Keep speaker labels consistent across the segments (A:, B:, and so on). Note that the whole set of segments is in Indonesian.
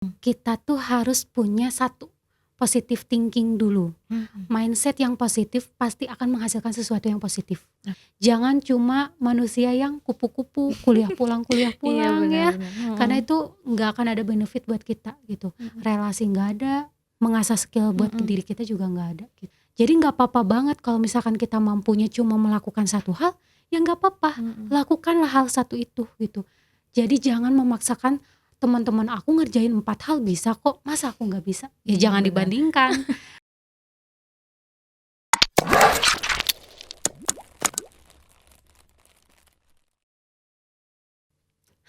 A: Kita tuh harus punya satu positive thinking dulu.
B: Mhm.
A: Mindset yang positif pasti akan menghasilkan sesuatu yang positif.
B: Nah.
A: Jangan cuma manusia yang kupu-kupu, kuliah
B: Iya,
A: pulang
B: benar
A: ya.
B: benar,
A: Karena itu nggak akan ada benefit buat kita gitu.
B: Mhm.
A: Relasi nggak ada, mengasah skill buat ke
B: Mhm.
A: diri kita juga nggak ada gitu. Jadi nggak apa-apa banget kalau misalkan kita mampunya cuma melakukan satu hal, ya nggak apa-apa.
B: Mhm.
A: Lakukanlah hal satu itu gitu. Jadi jangan memaksakan teman-teman aku ngerjain 4 hal bisa kok, masa aku nggak bisa? Ya
B: Iya,
A: jangan
B: benar.
A: dibandingkan.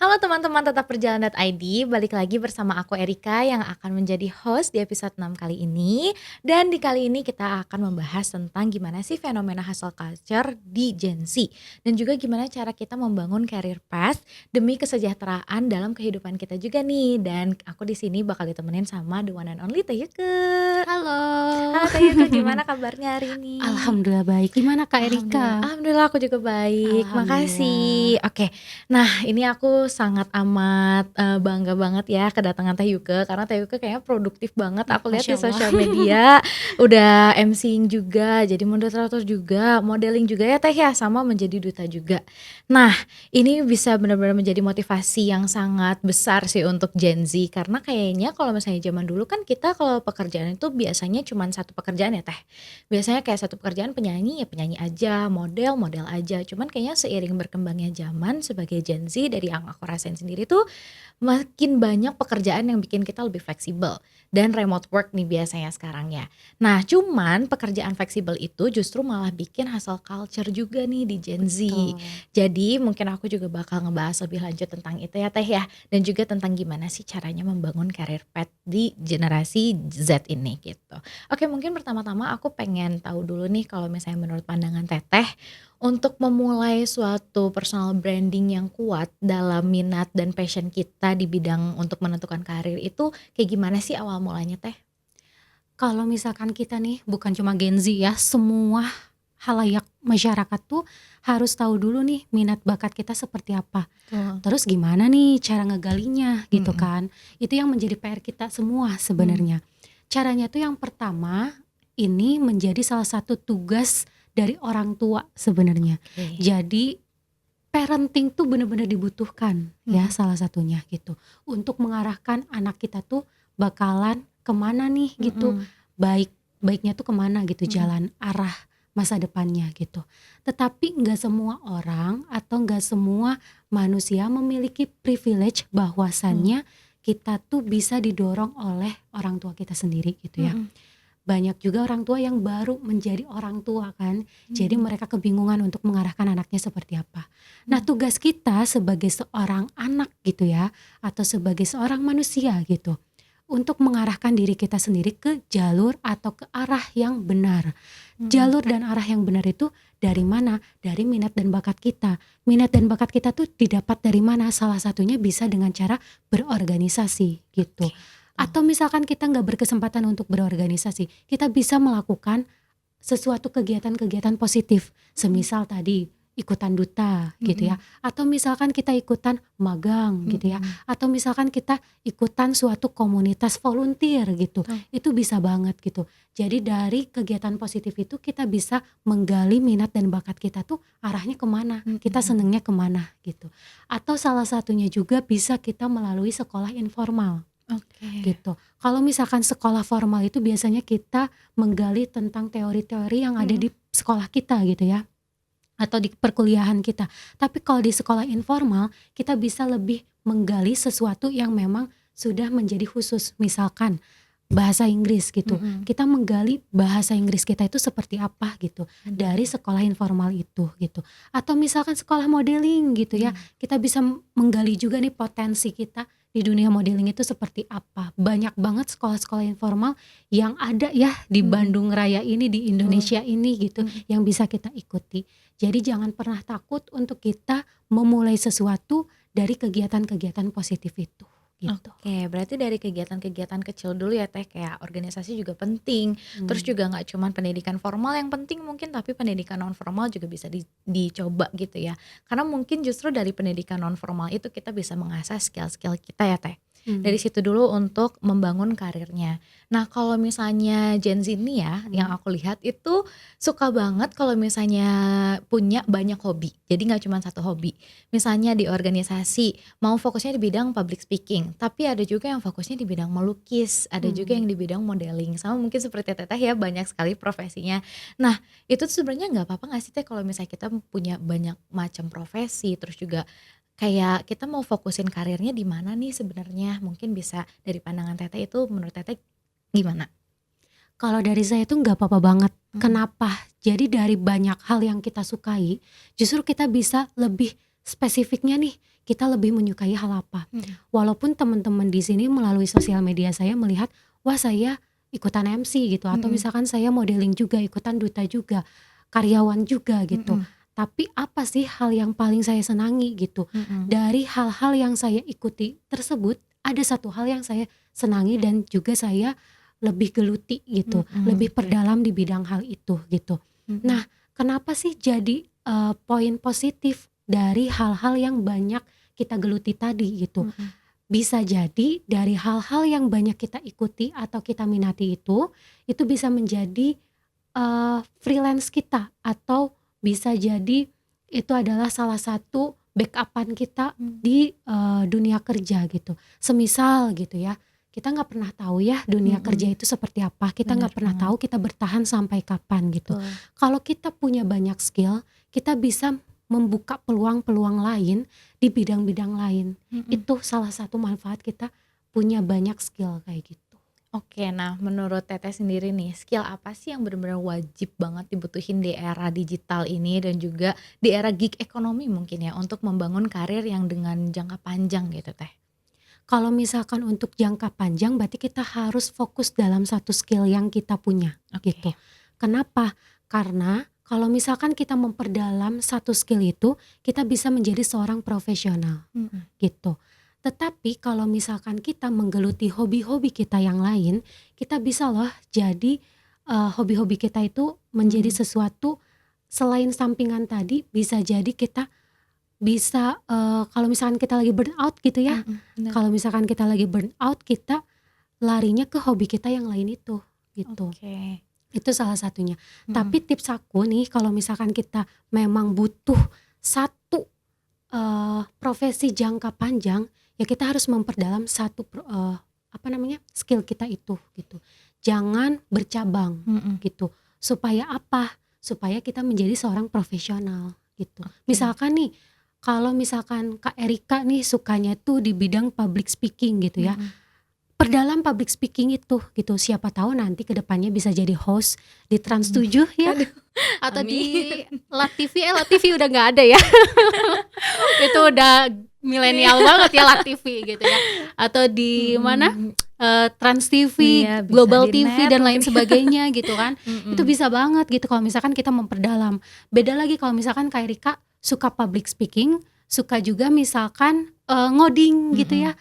B: Halo teman-teman Tetap Berjalan.id, balik lagi bersama aku Erika yang akan menjadi host di episode 6 kali ini. Dan di kali ini kita akan membahas tentang gimana sih fenomena hustle culture di Gen Z. Dan juga gimana cara kita membangun career path demi kesejahteraan dalam kehidupan kita juga nih. Dan aku di sini bakal ditemenin sama the one and only Teh Yuke.
A: Halo.
B: Halo Teh Yuke, gimana kabarnya hari ini?
A: Alhamdulillah baik. Gimana Kak Erika?
B: Alhamdulillah aku juga baik, makasih.
A: Alhamdulillah.
B: Oke, nah ini aku sangat amat, bangga banget ya kedatangan Teh Yuke, karena Teh Yuke kayaknya produktif banget aku lihat di
A: Masya Allah.
B: sosial media, udah MC-ing juga, jadi moderator juga, modeling juga ya Teh ya, sama menjadi duta juga. Nah, ini bisa benar-benar menjadi motivasi yang sangat besar sih untuk Gen Z, karena kayaknya kalau misalnya zaman dulu kan kita kalau pekerjaan itu biasanya cuman satu pekerjaan ya Teh. Biasanya kayak satu pekerjaan penyanyi, ya penyanyi aja, model, model aja. Cuman kayaknya seiring berkembangnya zaman sebagai Gen Z dari yang aku rasain sendiri tuh makin banyak pekerjaan yang bikin kita lebih fleksibel dan remote work nih biasanya sekarang ya. Nah, cuman pekerjaan fleksibel itu justru malah bikin hustle culture juga nih di Gen Z.
A: Betul.
B: Jadi mungkin aku juga bakal ngebahas lebih lanjut tentang itu ya Teh ya, dan juga tentang gimana sih caranya membangun career path di generasi Z ini gitu. Oke, mungkin pertama-tama aku pengen tahu dulu nih kalau misalnya menurut pandangan Teteh, untuk memulai suatu personal branding yang kuat dalam minat dan passion kita di bidang untuk menentukan karir itu kayak gimana sih awal mulanya Teh?
A: Kalau misalkan kita nih bukan cuma Gen Z ya, semua halayak masyarakat tuh harus tahu dulu nih minat bakat kita seperti apa.
B: Betul.
A: Terus gimana nih cara ngegalinya gitu
B: Mhm.
A: kan. Itu yang menjadi PR kita semua
B: Mmm.
A: sebenarnya. Caranya tuh yang pertama, ini menjadi salah satu tugas dari orang tua sebenarnya.
B: Oke.
A: Jadi parenting tuh bener-bener dibutuhkan ya
B: Mhm.
A: salah satunya gitu. Untuk mengarahkan anak kita tuh bakalan kemana nih gitu.
B: Mhm.
A: Baiknya tuh kemana gitu
B: Mhm.
A: jalan arah masa depannya gitu. Tetapi nggak semua orang atau nggak semua manusia memiliki privilege
B: Betul.
A: bahwasannya kita tuh bisa didorong oleh orang tua kita sendiri gitu ya.
B: Mhm.
A: Banyak juga orang tua yang baru menjadi orang tua kan. Jadi
B: Mhm.
A: mereka kebingungan untuk mengarahkan anaknya seperti apa. Nah,
B: Mhm.
A: tugas kita sebagai seorang anak gitu ya, atau sebagai seorang manusia gitu, untuk mengarahkan diri kita sendiri ke jalur atau ke arah yang benar.
B: Mhm.
A: Jalur dan arah yang benar itu dari mana? Dari minat dan bakat kita. Minat dan bakat kita tuh didapat dari mana? Salah satunya bisa dengan cara berorganisasi gitu.
B: Oke, betul.
A: Atau misalkan kita nggak berkesempatan untuk berorganisasi, kita bisa melakukan sesuatu kegiatan-kegiatan positif.
B: Mhm.
A: Semisal tadi ikutan duta gitu ya,
B: Mhm.
A: atau misalkan kita ikutan magang gitu ya,
B: Mhm.
A: atau misalkan kita ikutan suatu komunitas volunteer gitu.
B: Betul.
A: Itu bisa banget gitu. Jadi dari kegiatan positif itu kita bisa menggali minat dan bakat kita tuh arahnya kemana,
B: Mhm.
A: kita
B: Mhm.
A: senengnya kemana gitu. Atau salah satunya juga bisa kita melalui sekolah informal
B: Oke.
A: gitu. Kalau misalkan sekolah formal itu biasanya kita menggali tentang teori-teori yang ada
B: Mhm.
A: di sekolah kita gitu ya, atau di perkuliahan kita. Tapi kalau di sekolah informal, kita bisa lebih menggali sesuatu yang memang sudah menjadi khusus. Misalkan bahasa Inggris gitu.
B: Mhm.
A: Kita menggali bahasa Inggris kita itu seperti apa gitu
B: Benar.
A: dari sekolah informal itu gitu. Atau misalkan sekolah modeling gitu ya.
B: Mhm.
A: Kita bisa menggali juga nih potensi kita di dunia modeling itu seperti apa. Banyak banget sekolah-sekolah informal yang ada ya di
B: Mhm.
A: Bandung Raya ini, di
B: Betul.
A: Indonesia ini gitu,
B: Mhm.
A: yang bisa kita ikuti. Jadi jangan pernah takut untuk kita memulai sesuatu dari kegiatan-kegiatan positif itu gitu.
B: Oke, berarti dari kegiatan-kegiatan kecil dulu ya Teh, kayak organisasi juga penting, terus
A: Hmm.
B: juga nggak cuman pendidikan formal yang penting mungkin, tapi pendidikan non formal juga bisa dicoba gitu ya. Karena mungkin justru dari pendidikan non formal itu kita bisa mengasah skill-skill kita ya Teh. Dari situ dulu untuk membangun karirnya. Nah, kalau misalnya Gen Z ini ya, yang aku lihat itu suka banget kalau misalnya punya banyak hobi. Jadi nggak cuma satu hobi. Misalnya di organisasi mau fokusnya di bidang public speaking, tapi ada juga yang fokusnya di bidang melukis, ada juga yang di bidang modeling. Sama mungkin seperti Teteh ya, banyak sekali profesinya. Nah, itu tuh sebenarnya nggak apa-apa nggak sih Teh kalau misalnya kita punya banyak macam profesi, terus juga kayak kita mau fokusin karirnya di mana nih sebenarnya? Mungkin bisa dari pandangan Teteh itu menurut Teteh gimana?
A: Kalau dari saya itu nggak apa-apa banget.
B: Mhm.
A: Kenapa? Jadi dari banyak hal yang kita sukai, justru kita bisa lebih spesifiknya nih, kita lebih menyukai hal apa.
B: Mhm.
A: Walaupun teman-teman di sini melalui sosial media saya melihat, wah saya ikutan MC gitu, atau
B: Mhm.
A: misalkan saya modeling juga, ikutan duta juga, karyawan juga gitu.
B: Mhm.
A: Tapi apa sih hal yang paling saya senangi gitu?
B: Mhm.
A: Dari hal-hal yang saya ikuti tersebut, ada satu hal yang saya senangi dan juga saya lebih geluti gitu, lebih
B: Oke.
A: perdalam di bidang hal itu gitu.
B: Mhm.
A: Nah, kenapa sih jadi poin positif dari hal-hal yang banyak kita geluti tadi gitu?
B: Mhm.
A: Bisa jadi dari hal-hal yang banyak kita ikuti atau kita minati itu bisa menjadi freelance kita, atau bisa jadi itu adalah salah satu backup-an kita di dunia kerja gitu. Semisal gitu ya, kita nggak pernah tahu ya dunia kerja
B: Mhm.
A: itu seperti apa, kita
B: Bener
A: nggak pernah
B: banget.
A: tahu kita bertahan sampai kapan gitu.
B: Betul.
A: Kalau kita punya banyak skill, kita bisa membuka peluang-peluang lain di bidang-bidang lain.
B: Mhm.
A: Itu salah satu manfaat kita punya banyak skill kayak gitu.
B: Oke, nah menurut Teteh sendiri nih, skill apa sih yang benar-benar wajib banget dibutuhin di era digital ini dan juga di era gig ekonomi mungkin ya untuk membangun karir yang dengan jangka panjang gitu Teh?
A: Kalau misalkan untuk jangka panjang berarti kita harus fokus dalam satu skill yang kita punya gitu.
B: Oke.
A: Kenapa? Karena kalau misalkan kita memperdalam satu skill itu, kita bisa menjadi seorang profesional
B: Mhm.
A: gitu. Tetapi kalau misalkan kita menggeluti hobi-hobi kita yang lain, kita bisa loh jadi hobi-hobi kita itu menjadi
B: Mhm.
A: sesuatu selain sampingan tadi, bisa jadi kita bisa kalau misalkan kita lagi burnout gitu ya,
B: Mhm. Bener.
A: kalau misalkan kita lagi burnout, kita larinya ke hobi kita yang lain itu, gitu.
B: Oke.
A: Itu salah satunya.
B: Mhm.
A: Tapi tips aku nih kalau misalkan kita memang butuh satu profesi jangka panjang, ya kita harus memperdalam satu apa namanya, skill kita itu, gitu. Jangan bercabang,
B: Mhm.
A: gitu. Supaya apa? Supaya kita menjadi seorang profesional, gitu.
B: Oke.
A: Misalkan nih, kalau misalkan Kak Erika nih sukanya tuh di bidang public speaking gitu ya,
B: Mhm.
A: perdalam public speaking itu gitu, siapa tahu nanti ke depannya bisa jadi host di Trans
B: Mhm.
A: 7 ya,
B: Aduh,
A: atau
B: amin.
A: di LATV udah nggak ada ya. Itu udah
B: Iya.
A: milenial banget ya LATV gitu ya, atau di mana,
B: Mhm.
A: Trans TV,
B: Iya, bisa
A: Global
B: di
A: TV
B: net
A: dan lain
B: mungkin ya.
A: sebagainya gitu kan. Itu
B: Mhm.
A: bisa banget gitu kalau misalkan kita memperdalam. Beda lagi kalau misalkan Kak Erika suka public speaking, suka juga misalkan ngoding gitu
B: Mhm.
A: ya.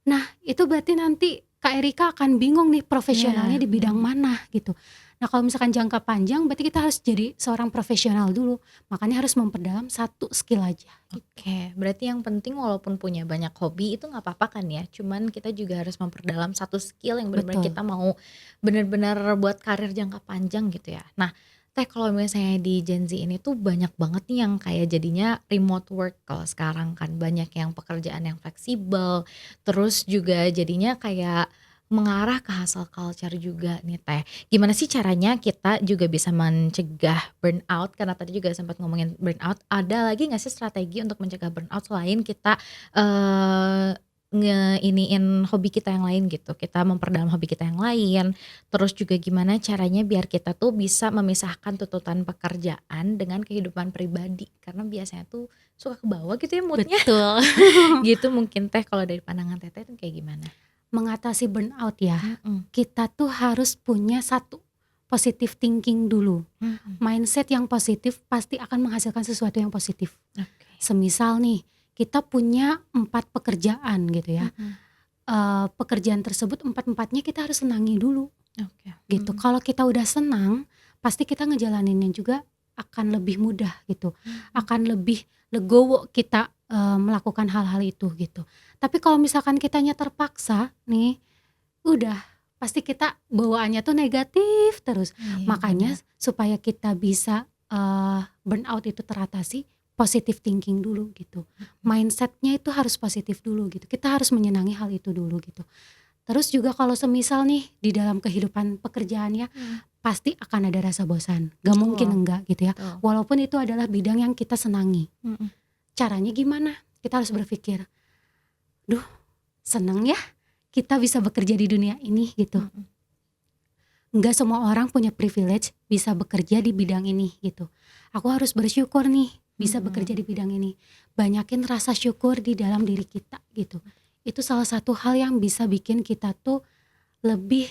A: Nah, itu berarti nanti Kak Erika akan bingung nih profesionalnya
B: Iya.
A: di bidang
B: Mhm.
A: mana gitu. Nah, kalau misalkan jangka panjang berarti kita harus jadi seorang profesional dulu. Makanya harus memperdalam satu skill aja gitu.
B: Oke, berarti yang penting walaupun punya banyak hobi itu nggak apa-apa kan ya, cuman kita juga harus memperdalam satu skill yang benar-benar
A: Betul.
B: kita mau benar-benar buat karir jangka panjang gitu ya. Nah, Teh kalau misalnya di Gen Z ini tuh banyak banget nih yang kayak jadinya remote work kalau sekarang kan, banyak yang pekerjaan yang fleksibel, terus juga jadinya kayak mengarah ke hustle culture juga nih Teh. Gimana sih caranya kita juga bisa mencegah burnout? Karena tadi juga sempat ngomongin burnout, ada lagi nggak sih strategi untuk mencegah burnout selain kita, ngeiniin hobi kita yang lain gitu, kita memperdalam hobi kita yang lain, terus juga gimana caranya biar kita tuh bisa memisahkan tuntutan pekerjaan dengan kehidupan pribadi, karena biasanya tuh suka kebawa gitu ya mood-nya,
A: Betul.
B: gitu mungkin Teh kalau dari pandangan Teteh tuh kayak gimana?
A: Mengatasi burnout ya,
B: Mhm.
A: kita tuh harus punya satu positive thinking dulu.
B: Mhm.
A: Mindset yang positif pasti akan menghasilkan sesuatu yang positif.
B: Oke.
A: Semisal nih, kita punya 4 pekerjaan gitu ya.
B: Mhm.
A: Pekerjaan tersebut 4-empatnya kita harus senangi dulu
B: Oke.
A: gitu.
B: Mhm.
A: Kalau kita udah senang, pasti kita ngejalaninnya juga akan lebih mudah gitu.
B: Mhm.
A: Akan lebih legowo kita melakukan hal-hal itu gitu. Tapi kalau misalkan kitanya terpaksa nih, udah pasti kita bawaannya tuh negatif terus.
B: Iya
A: Makanya
B: benar.
A: supaya kita bisa burnout itu teratasi, positive thinking dulu gitu. Mindsetnya itu harus positif dulu gitu. Kita harus menyenangi hal itu dulu gitu. Terus juga kalau semisal nih di dalam kehidupan pekerjaannya
B: Mhm.
A: pasti akan ada rasa bosan. Gak mungkin
B: Betul
A: enggak gitu ya.
B: betul.
A: Walaupun itu adalah bidang yang kita senangi.
B: Mhm
A: Caranya gimana? Kita harus berpikir, duh seneng ya kita bisa bekerja di dunia ini gitu.
B: mhm.
A: Nggak semua orang punya privilege bisa bekerja di bidang ini gitu. Aku harus bersyukur nih bisa bekerja
B: Mhm.
A: di bidang ini. Banyakin rasa syukur di dalam diri kita gitu. Itu salah satu hal yang bisa bikin kita tuh lebih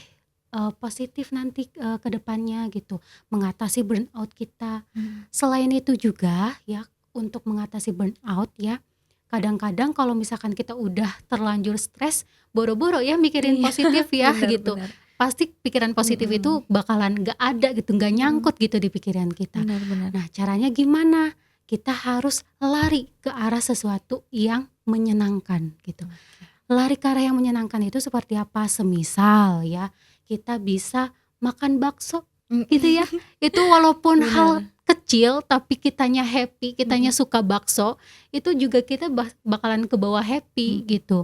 A: positif nanti ke depannya gitu. Mengatasi burnout kita.
B: Mhm.
A: Selain itu juga ya untuk mengatasi burnout ya. Kadang-kadang kalau misalkan kita udah terlanjur stres, boro-boro ya mikirin
B: Iya
A: positif ya
B: benar
A: gitu.
B: benar.
A: Pasti pikiran positif
B: Mhm
A: itu bakalan gak ada gitu, gak
B: mhm.
A: nyangkut gitu di pikiran kita.
B: Benar benar.
A: Nah caranya gimana? Kita harus lari ke arah sesuatu yang menyenangkan gitu.
B: Oke.
A: Lari ke arah yang menyenangkan itu seperti apa? Semisal ya, kita bisa makan bakso
B: Mhm.
A: gitu ya. Itu walaupun hal
B: Benar.
A: kecil tapi kitanya happy, kitanya
B: Mhm
A: suka bakso, itu juga kita bakalan ke bawah happy
B: mhm
A: gitu.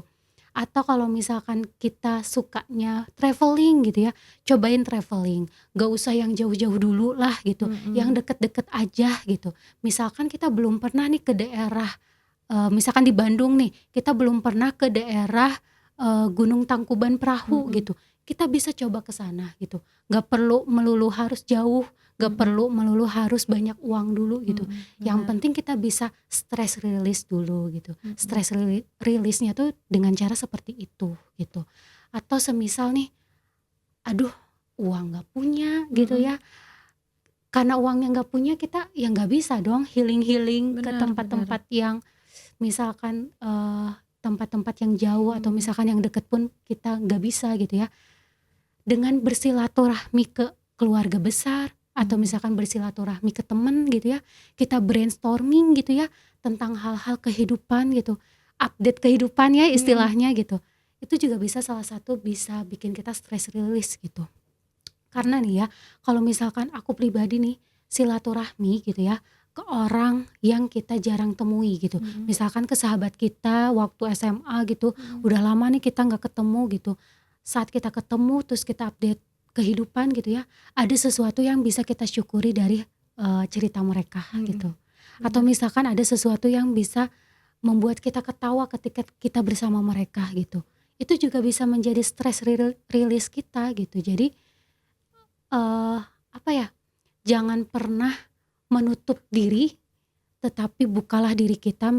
A: Atau kalau misalkan kita sukanya traveling gitu ya, cobain traveling. Gak usah yang jauh-jauh dulu lah gitu, yang
B: mhm
A: deket-deket aja gitu. Misalkan kita belum pernah nih ke daerah misalkan di Bandung nih, kita belum pernah ke daerah Gunung Tangkuban Perahu
B: mhm
A: gitu. Kita bisa coba ke sana gitu. Gak perlu melulu harus jauh, gak
B: mhm
A: perlu melulu harus banyak uang dulu gitu.
B: mhm.
A: Yang
B: Benar.
A: penting kita bisa stress release dulu gitu.
B: Mhm
A: Stress release-nya tuh dengan cara seperti itu gitu. Atau semisal nih, aduh uang gak punya gitu
B: mhm.
A: ya. Karena uangnya gak punya kita ya gak bisa dong healing-healing ke
B: Benar benar.
A: tempat-tempat yang misalkan tempat-tempat yang jauh atau
B: Mhm
A: misalkan yang deket pun kita nggak bisa gitu ya. Dengan bersilaturahmi ke keluarga besar atau
B: mhm
A: misalkan bersilaturahmi ke temen gitu ya, kita brainstorming gitu ya tentang hal-hal kehidupan gitu, update kehidupan ya
B: mhm.
A: istilahnya gitu. Itu juga bisa salah satu bisa bikin kita stress release gitu. Karena nih ya, kalau misalkan aku pribadi nih silaturahmi gitu ya ke orang yang kita jarang temui gitu.
B: Mhm
A: Misalkan ke sahabat kita waktu SMA gitu,
B: mhm
A: udah lama nih kita nggak ketemu gitu. Saat kita ketemu terus kita update kehidupan gitu ya, ada sesuatu yang bisa kita syukuri dari cerita mereka
B: mhm.
A: gitu. Atau
B: Benar.
A: misalkan ada sesuatu yang bisa membuat kita ketawa ketika kita bersama mereka gitu. Itu juga bisa menjadi stress release kita gitu. Jadi apa ya, jangan pernah menutup diri, tetapi bukalah diri kita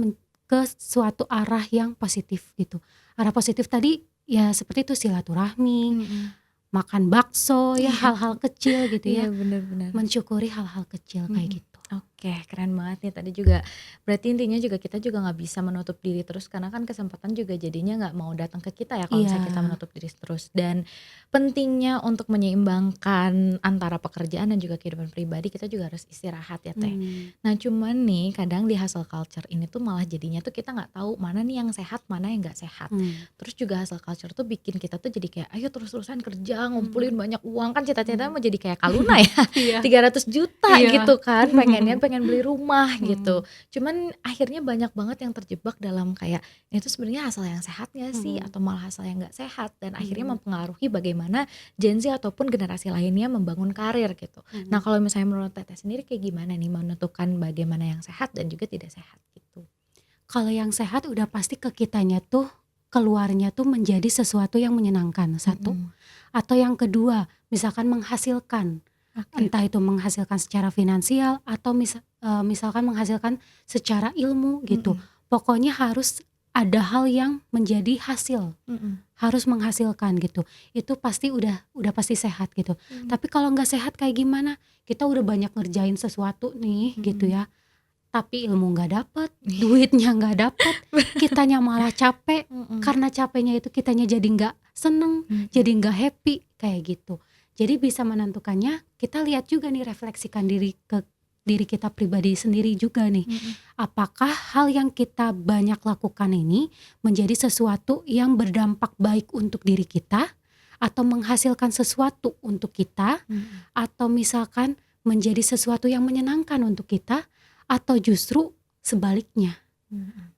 A: ke suatu arah yang positif gitu. Arah positif tadi ya seperti itu silaturahmi,
B: Mhm.
A: makan bakso ya
B: Iya
A: hal-hal kecil gitu
B: iya
A: ya,
B: benar benar.
A: mensyukuri hal-hal kecil kayak
B: Mhm.
A: gitu.
B: Oke, keren banget nih tadi juga, berarti intinya juga kita juga nggak bisa menutup diri terus karena kan kesempatan juga jadinya nggak mau datang ke kita ya kalau
A: Iya,
B: misalnya kita menutup diri terus dan pentingnya untuk menyeimbangkan antara pekerjaan dan juga kehidupan pribadi kita juga harus istirahat ya Teh.
A: mmm,
B: Nah cuman nih kadang di hustle culture ini tuh malah jadinya tuh kita nggak tahu mana nih yang sehat mana yang nggak sehat.
A: mmm,
B: Terus juga hustle culture tuh bikin kita tuh jadi kayak ayo terus-terusan kerja ngumpulin
A: mmm,
B: banyak uang kan cita-cita
A: mmm.
B: mau jadi kayak Kaluna ya.
A: Iya
B: 300 juta
A: iya.
B: gitu kan, pengen beli rumah gitu.
A: Mhm,
B: Cuman akhirnya banyak banget yang terjebak dalam kayak, ini tuh sebenarnya asal yang sehat nggak sih?
A: mhm,
B: Atau malah asal yang nggak sehat? Dan akhirnya
A: mhm,
B: mempengaruhi bagaimana Gen Z ataupun generasi lainnya membangun karir gitu. Nah
A: mhm.
B: kalau misalnya menurut Teteh sendiri kayak gimana nih menentukan bagaimana yang sehat dan juga tidak sehat gitu?
A: Kalau yang sehat udah pasti ke kitanya tuh keluarnya tuh menjadi sesuatu yang menyenangkan, satu.
B: Mhm,
A: Atau yang kedua, misalkan menghasilkan,
B: oke.
A: entah itu menghasilkan secara finansial atau misalkan menghasilkan secara ilmu gitu.
B: Mhm
A: Pokoknya harus ada hal yang menjadi hasil,
B: mhm
A: harus menghasilkan gitu. Itu pasti udah pasti sehat gitu.
B: mhm
A: Tapi kalau nggak sehat kayak gimana? Kita udah banyak ngerjain sesuatu nih gitu
B: mhm.
A: ya, tapi ilmu nggak dapet, duitnya nggak dapet, kitanya malah capek.
B: Mhm
A: Karena capeknya itu kitanya jadi nggak seneng,
B: mhm
A: jadi nggak happy kayak gitu. Jadi bisa menentukannya kita lihat juga nih refleksikan diri ke diri kita pribadi sendiri juga nih. Apakah hal yang kita banyak lakukan ini menjadi sesuatu yang berdampak baik untuk diri kita, atau menghasilkan sesuatu untuk kita, atau misalkan menjadi sesuatu yang menyenangkan untuk kita, atau justru sebaliknya.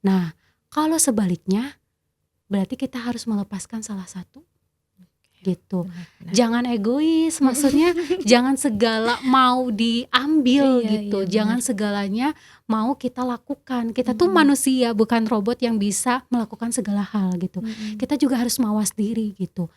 A: Nah, kalau sebaliknya berarti kita harus melepaskan salah satu gitu.
B: Benar-benar.
A: Jangan egois, maksudnya jangan segala mau diambil
B: Iya,
A: gitu.
B: iya,
A: Jangan
B: benar.
A: segalanya mau kita lakukan. Kita tuh manusia, bukan robot yang bisa melakukan segala hal gitu. Kita juga harus mawas diri gitu.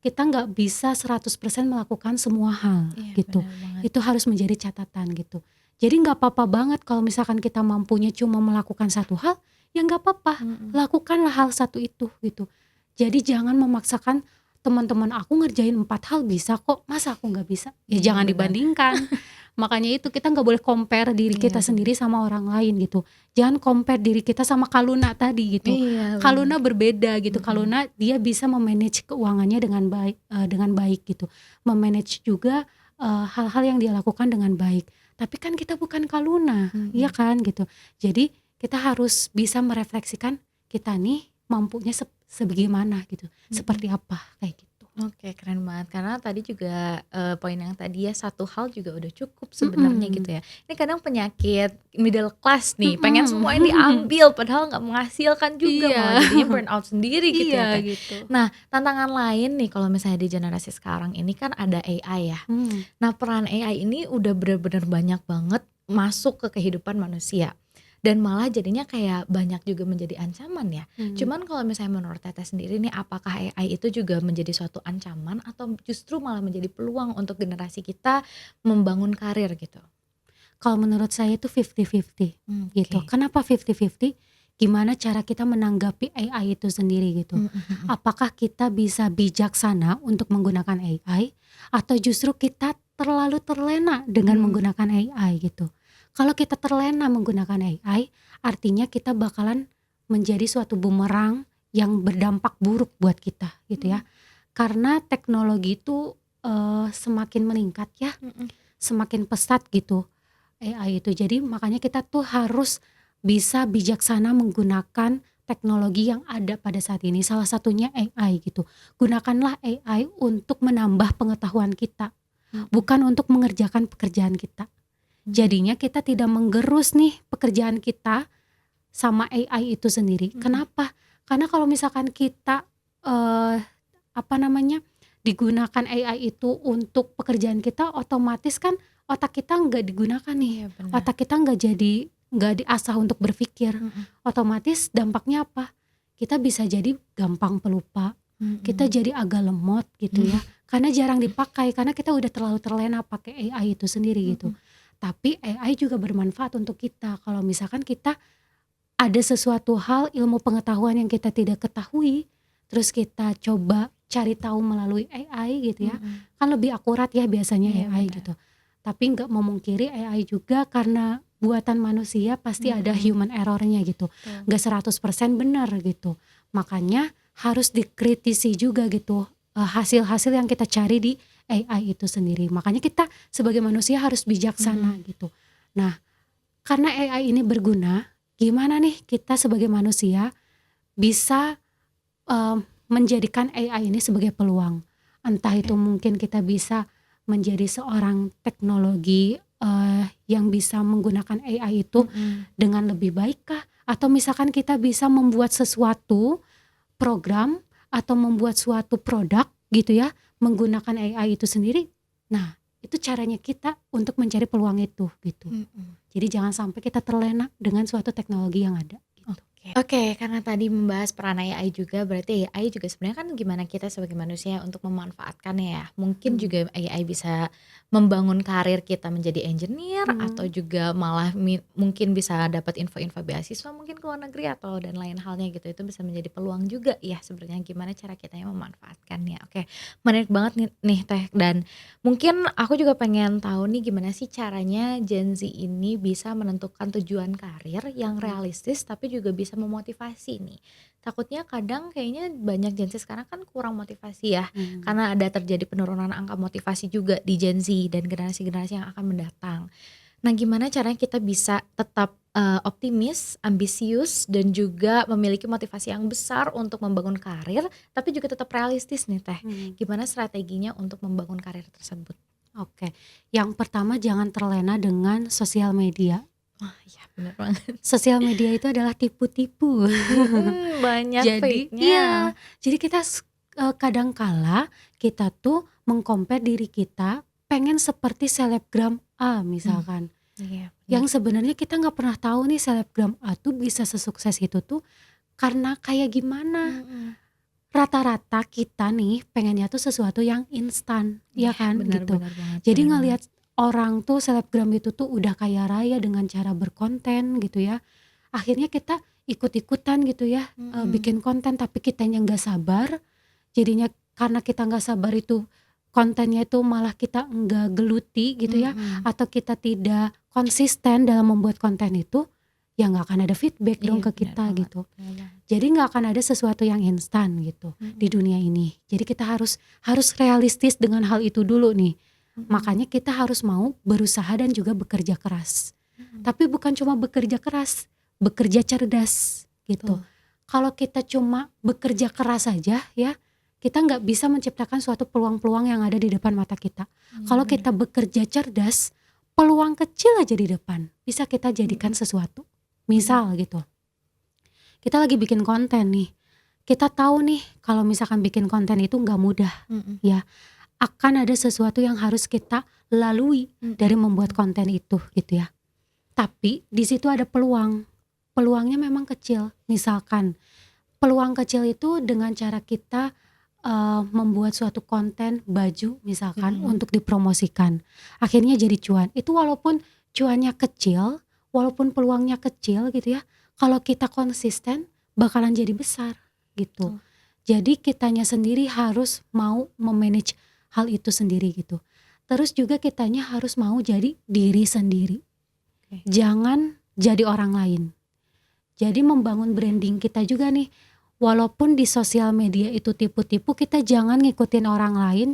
A: Kita nggak bisa 100% melakukan semua hal
B: Iya,
A: gitu.
B: benar banget.
A: Itu harus menjadi catatan gitu. Jadi nggak apa-apa banget kalau misalkan kita mampunya cuma melakukan satu hal, ya nggak apa-apa. Lakukanlah hal satu itu gitu. Jadi jangan memaksakan teman-teman aku ngerjain 4 hal bisa kok, masa aku nggak bisa? Ya
B: Iya,
A: jangan
B: benar.
A: dibandingkan. Makanya itu kita nggak boleh compare diri
B: Iya,
A: kita
B: benar.
A: sendiri sama orang lain gitu. Jangan compare diri kita sama Kaluna tadi gitu.
B: Iya,
A: Kaluna
B: benar.
A: berbeda gitu. Kaluna dia bisa memanage keuangannya dengan baik gitu. Memanage juga hal-hal yang dia lakukan dengan baik. Tapi kan kita bukan Kaluna, iya kan gitu. Jadi kita harus bisa merefleksikan kita nih mampunya sebagaimana gitu, seperti apa kayak gitu.
B: Oke, keren banget. Karena tadi juga poin yang tadi ya, satu hal juga udah cukup sebenarnya gitu ya. Ini kadang penyakit middle class nih, pengen semua yang diambil padahal nggak menghasilkan juga, malah
A: Iya,
B: jadinya burnout sendiri gitu ya
A: iya
B: Teh.
A: gitu.
B: Nah, tantangan lain nih kalau misalnya di generasi sekarang ini kan ada AI ya. Nah, peran AI ini udah benar-benar banyak banget masuk ke kehidupan manusia. Dan malah jadinya kayak banyak juga menjadi ancaman ya. Cuman kalau misalnya menurut Teteh sendiri nih, apakah AI itu juga menjadi suatu ancaman atau justru malah menjadi peluang untuk generasi kita membangun karir gitu?
A: Kalau menurut saya itu 50-50 gitu.
B: Oke.
A: Kenapa 50-50? Gimana cara kita menanggapi AI itu sendiri gitu. Apakah kita bisa bijaksana untuk menggunakan AI, atau justru kita terlalu terlena dengan menggunakan AI gitu. Kalau kita terlena menggunakan AI, artinya kita bakalan menjadi suatu bumerang yang berdampak buruk buat kita gitu ya. Karena teknologi itu semakin meningkat ya, semakin pesat gitu AI itu. Jadi makanya kita tuh harus bisa bijaksana menggunakan teknologi yang ada pada saat ini. Salah satunya AI gitu. Gunakanlah AI untuk menambah pengetahuan kita, bukan untuk mengerjakan pekerjaan kita. Jadinya kita tidak menggerus nih pekerjaan kita sama AI itu sendiri. Kenapa? Karena kalau misalkan kita digunakan AI itu untuk pekerjaan kita, otomatis kan otak kita nggak digunakan nih.
B: Iya, benar.
A: Otak kita nggak diasah untuk berpikir. Otomatis dampaknya apa? Kita bisa jadi gampang pelupa. Kita jadi agak lemot gitu ya. Karena jarang dipakai, karena kita udah terlalu terlena pakai AI itu sendiri gitu. Tapi AI juga bermanfaat untuk kita. Kalau misalkan kita ada sesuatu hal, ilmu pengetahuan yang kita tidak ketahui, terus kita coba cari tahu melalui AI gitu ya, kan lebih akurat ya biasanya
B: Iya,
A: AI
B: benar.
A: gitu. Tapi nggak memungkiri AI juga karena buatan manusia pasti ada human errornya gitu. Nggak 100% benar gitu. Makanya harus dikritisi juga gitu hasil-hasil yang kita cari di AI itu sendiri. Makanya kita sebagai manusia harus bijaksana gitu. Nah, karena AI ini berguna, gimana nih kita sebagai manusia bisa menjadikan AI ini sebagai peluang. Entah itu mungkin kita bisa menjadi seorang teknologi yang bisa menggunakan AI itu dengan lebih baik kah? Atau misalkan kita bisa membuat sesuatu program atau membuat suatu produk gitu ya, menggunakan AI itu sendiri. Nah, itu caranya kita untuk mencari peluang itu gitu. Jadi jangan sampai kita terlena dengan suatu teknologi yang ada gitu.
B: Oke, karena tadi membahas peran AI juga, berarti AI juga sebenarnya kan gimana kita sebagai manusia untuk memanfaatkannya ya. Mungkin juga AI bisa membangun karir kita menjadi engineer atau juga malah mungkin bisa dapat info-info beasiswa mungkin ke luar negeri atau dan lain halnya gitu. Itu bisa menjadi peluang juga ya sebenarnya gimana cara kita memanfaatkannya. Oke, menarik banget nih Teh, dan mungkin aku juga pengen tahu nih gimana sih caranya Gen Z ini bisa menentukan tujuan karir yang realistis tapi juga bisa memotivasi nih. Takutnya kadang kayaknya banyak Gen Z sekarang kan kurang motivasi ya, karena ada terjadi penurunan angka motivasi juga di Gen Z dan generasi-generasi yang akan mendatang. Nah, gimana caranya kita bisa tetap, optimis, ambisius, dan juga memiliki motivasi yang besar untuk membangun karir, tapi juga tetap realistis nih Teh.
A: Mhm,
B: Gimana strateginya untuk membangun karir tersebut?
A: oke. Yang pertama jangan terlena dengan sosial media.
B: Wah, iya bener banget.
A: Sosial media itu adalah tipu-tipu.
B: Banyak
A: Jadi
B: fake-nya.
A: iya, jadi kita kadang kala kita tuh meng-compare diri kita pengen seperti selebgram A
B: Mmm,
A: misalkan,
B: iya bener.
A: yang sebenarnya kita nggak pernah tahu nih selebgram A tuh bisa sesukses itu tuh karena kayak gimana.
B: Mhm.
A: Rata-rata kita nih pengennya tuh sesuatu yang instan, ya
B: Iya,
A: kan,
B: benar
A: gitu.
B: benar banget
A: Jadi
B: benar banget.
A: ngelihat orang tuh selebgram itu tuh udah kaya raya dengan cara berkonten gitu ya, akhirnya kita ikut-ikutan gitu ya,
B: Mhm.
A: bikin konten tapi kitanya nggak sabar, jadinya karena kita nggak sabar itu kontennya itu malah kita nggak geluti gitu ya,
B: Mhm.
A: atau kita tidak konsisten dalam membuat konten itu, ya nggak akan ada feedback dong
B: Iya,
A: ke
B: benar
A: kita
B: banget
A: gitu.
B: benar banget.
A: Jadi nggak akan ada sesuatu yang instan gitu di
B: Mhm
A: dunia ini. Jadi kita harus harus realistis dengan hal itu dulu nih.
B: mhm
A: Makanya kita harus mau berusaha dan juga bekerja keras.
B: mhm.
A: Tapi bukan cuma bekerja keras, bekerja cerdas gitu.
B: Betul.
A: Kalau kita cuma bekerja keras saja ya, kita nggak bisa menciptakan suatu peluang-peluang yang ada di depan mata kita.
B: Iya
A: Kalau
B: benar.
A: kita bekerja cerdas, peluang kecil aja di depan bisa kita jadikan
B: Mhm
A: sesuatu.
B: mhm
A: Misal gitu, kita lagi bikin konten nih. Kita tahu nih kalau misalkan bikin konten itu nggak mudah
B: mhm
A: ya, akan ada sesuatu yang harus kita lalui
B: mhm
A: dari membuat
B: mhm.
A: konten itu gitu ya. Tapi di situ ada peluang, peluangnya memang kecil. Misalkan peluang kecil itu dengan cara kita, membuat suatu konten baju misalkan
B: Mhm
A: untuk dipromosikan, akhirnya jadi cuan. Itu walaupun cuannya kecil, walaupun peluangnya kecil gitu ya, kalau kita konsisten bakalan jadi besar gitu.
B: betul.
A: Jadi kitanya sendiri harus mau me-manage hal itu sendiri gitu. Terus juga kitanya harus mau jadi diri sendiri,
B: Oke.
A: jangan jadi orang lain. Jadi membangun branding kita juga nih, walaupun di sosial media itu tipu-tipu, kita jangan ngikutin orang lain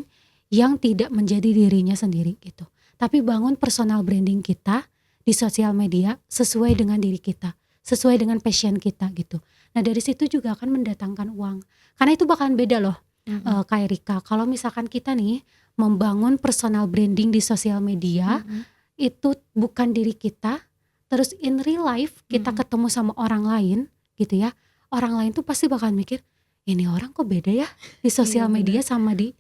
A: yang tidak menjadi dirinya sendiri gitu. Tapi bangun personal branding kita di sosial media sesuai dengan diri kita, sesuai dengan passion kita gitu. Nah dari situ juga akan mendatangkan uang. Karena itu bakalan beda loh,
B: Mhm
A: Kak Erika. Kalau misalkan kita nih membangun personal branding di sosial media,
B: mhm
A: itu bukan diri kita, terus in real life kita
B: mhm.
A: ketemu sama orang lain gitu ya, orang lain tuh pasti bakal mikir, "Ini orang kok beda ya di
B: Iya
A: sosial
B: benar.
A: media sama di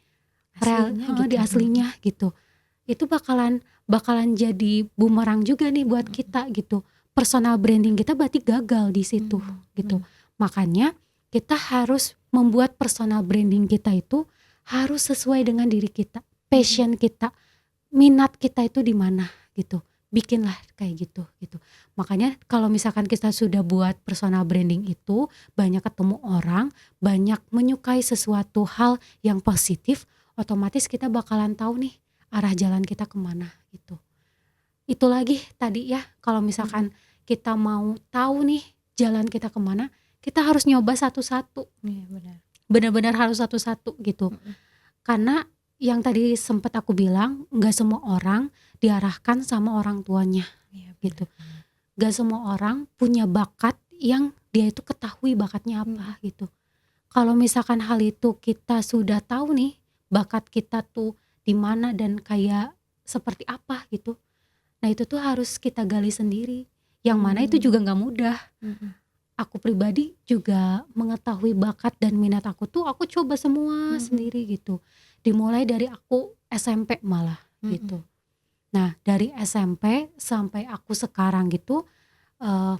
B: Aslinya
A: di
B: gitu.
A: aslinya," gitu. Itu bakalan bakalan jadi bumerang juga nih buat
B: Mhm
A: kita gitu. Personal branding kita berarti gagal di situ gitu.
B: bener.
A: Makanya kita harus membuat personal branding kita itu harus sesuai dengan diri kita,
B: Mhm
A: passion kita, minat kita itu di mana gitu. Bikinlah kayak gitu. Makanya kalau misalkan kita sudah buat personal branding itu, banyak ketemu orang, banyak menyukai sesuatu hal yang positif, otomatis kita bakalan tahu nih arah jalan kita kemana gitu. Itu lagi tadi ya, kalau
B: mhm.
A: misalkan kita mau tahu nih jalan kita kemana, kita harus nyoba satu-satu,
B: Iya benar.
A: benar-benar harus satu-satu gitu.
B: Mhm.
A: Karena yang tadi sempet aku bilang, nggak semua orang diarahkan sama orang tuanya
B: Iya benar
A: gitu.
B: banget.
A: Nggak semua orang punya bakat yang dia itu ketahui bakatnya
B: Mhm
A: apa gitu. Kalau misalkan hal itu kita sudah tahu nih, bakat kita tuh di mana dan kayak seperti apa gitu. Nah itu tuh harus kita gali sendiri. Yang mana itu
B: mhm
A: juga nggak mudah.
B: mhm
A: Aku pribadi juga mengetahui bakat dan minat aku tuh aku coba semua
B: mhm
A: sendiri gitu. Dimulai dari aku SMP malah
B: mhm.
A: gitu. Nah dari SMP sampai aku sekarang gitu,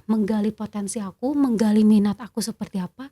A: menggali potensi aku, menggali minat aku seperti apa.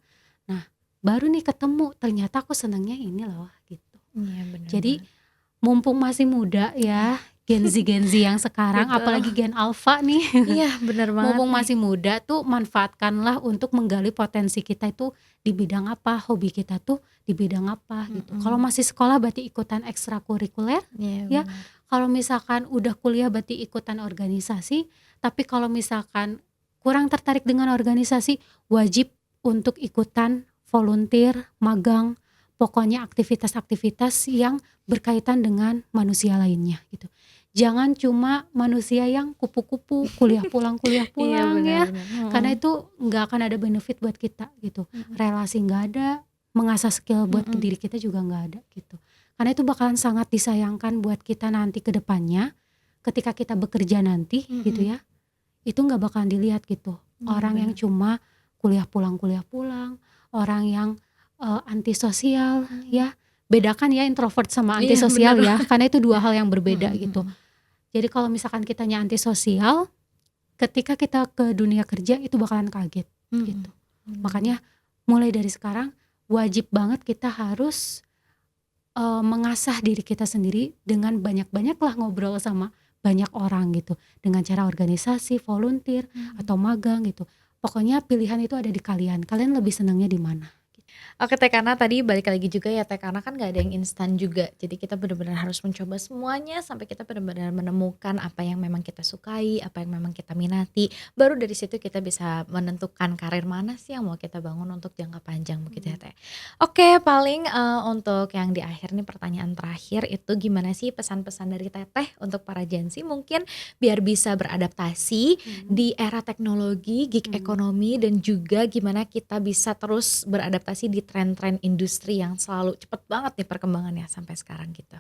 A: Nah baru nih ketemu ternyata aku senangnya ini loh gitu.
B: Iya benar
A: Jadi
B: banget.
A: mumpung masih muda ya, Gen Z yang sekarang
B: Betul.
A: apalagi Gen Alpha nih.
B: Iya benar banget
A: Mumpung
B: nih.
A: masih muda tuh manfaatkanlah untuk menggali potensi kita itu di bidang apa, hobi kita tuh di bidang apa gitu. Kalau
B: Mhm.
A: masih sekolah berarti ikutan ekstrakurikuler
B: Iya
A: ya,
B: benar.
A: kalau misalkan udah kuliah berarti ikutan organisasi, tapi kalau misalkan kurang tertarik dengan organisasi, wajib untuk ikutan volunteer, magang, pokoknya aktivitas-aktivitas yang berkaitan dengan manusia lainnya gitu. Jangan cuma manusia yang kupu-kupu, kuliah pulang
B: Iya
A: ya.
B: benar-benar.
A: Karena itu nggak akan ada benefit buat kita gitu. Relasi nggak ada, mengasah skill buat ke diri kita juga nggak ada gitu. Karena itu bakalan sangat disayangkan buat kita nanti ke depannya, ketika kita bekerja nanti gitu ya. Itu nggak bakalan dilihat gitu. Orang yang cuma kuliah pulang, orang yang antisosial ya. Bedakan ya introvert sama
B: Iya
A: antisosial
B: benar.
A: ya, karena itu dua hal yang berbeda gitu. Jadi kalau misalkan kitanya antisosial, ketika kita ke dunia kerja itu bakalan kaget gitu. Makanya mulai dari sekarang wajib banget kita harus mengasah diri kita sendiri dengan banyak-banyak lah ngobrol sama banyak orang gitu. Dengan cara organisasi, volunteer, atau magang gitu. Pokoknya pilihan itu ada di kalian. Kalian lebih senangnya di mana?
B: Oke Teh, karena tadi balik lagi juga ya Teh, karena kan nggak ada yang instan juga. Jadi kita benar-benar harus mencoba semuanya sampai kita benar-benar menemukan apa yang memang kita sukai, apa yang memang kita minati. Baru dari situ kita bisa menentukan karir mana sih yang mau kita bangun untuk jangka panjang begitu ya Teh. Oke, paling untuk yang di akhir nih pertanyaan terakhir itu gimana sih pesan-pesan dari Teteh untuk para Gen Z mungkin biar bisa beradaptasi di era teknologi, gig ekonomi dan juga gimana kita bisa terus beradaptasi di tren-tren industri yang selalu cepet banget nih perkembangannya sampai sekarang gitu.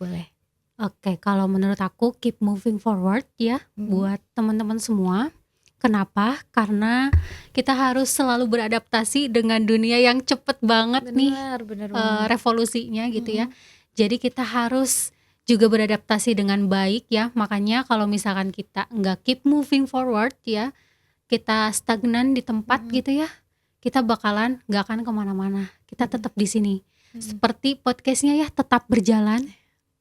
B: Boleh.
A: Oke, kalau menurut aku keep moving forward ya buat teman-teman semua. Kenapa? Karena kita harus selalu beradaptasi dengan dunia yang cepet banget nih
B: Bener banget.
A: revolusinya gitu ya. Jadi kita harus juga beradaptasi dengan baik ya. Makanya kalau misalkan kita nggak keep moving forward ya, kita stagnan di tempat gitu ya, kita bakalan nggak akan kemana-mana. Kita tetap di sini. Seperti podcastnya ya, tetap berjalan.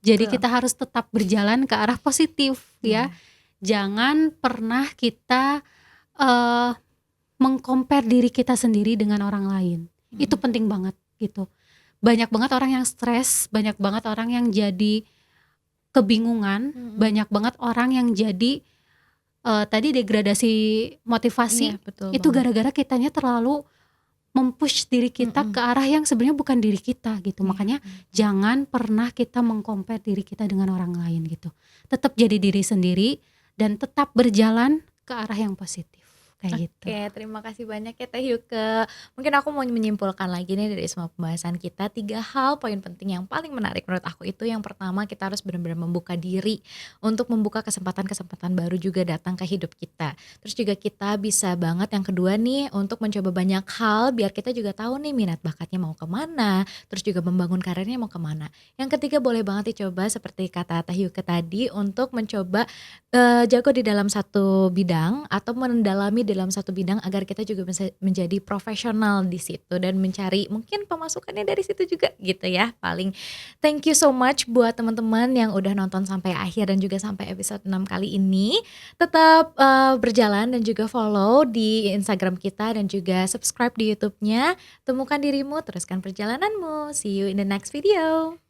A: Jadi
B: Betul.
A: kita harus tetap berjalan ke arah positif ya. Jangan pernah kita mengcompare diri kita sendiri dengan orang lain. Itu penting banget gitu. Banyak banget orang yang stres, banyak banget orang yang jadi kebingungan, banyak banget orang yang jadi tadi degradasi motivasi.
B: Iya, betul
A: Itu
B: banget.
A: gara-gara kitanya terlalu mempush diri kita ke arah yang sebenarnya bukan diri kita gitu. Makanya jangan pernah kita mengcompare diri kita dengan orang lain gitu. Tetap jadi diri sendiri dan tetap berjalan ke arah yang positif kayak gitu.
B: Oke, terima kasih banyak ya Teh Yuke. Mungkin aku mau menyimpulkan lagi nih dari semua pembahasan kita, 3 hal poin penting yang paling menarik menurut aku itu yang pertama kita harus benar-benar membuka diri untuk membuka kesempatan-kesempatan baru juga datang ke hidup kita. Terus juga kita bisa banget yang kedua nih untuk mencoba banyak hal biar kita juga tahu nih minat bakatnya mau kemana, terus juga membangun karirnya mau kemana. Yang ketiga boleh banget dicoba seperti kata Teh Yuke tadi untuk mencoba jago di dalam satu bidang atau mendalami dalam satu bidang agar kita juga bisa menjadi profesional di situ dan mencari mungkin pemasukannya dari situ juga gitu ya. Paling thank you so much buat teman-teman yang udah nonton sampai akhir dan juga sampai episode 6 kali ini. Tetap berjalan dan juga follow di Instagram kita dan juga subscribe di YouTube-nya. Temukan dirimu, teruskan perjalananmu. See you in the next video.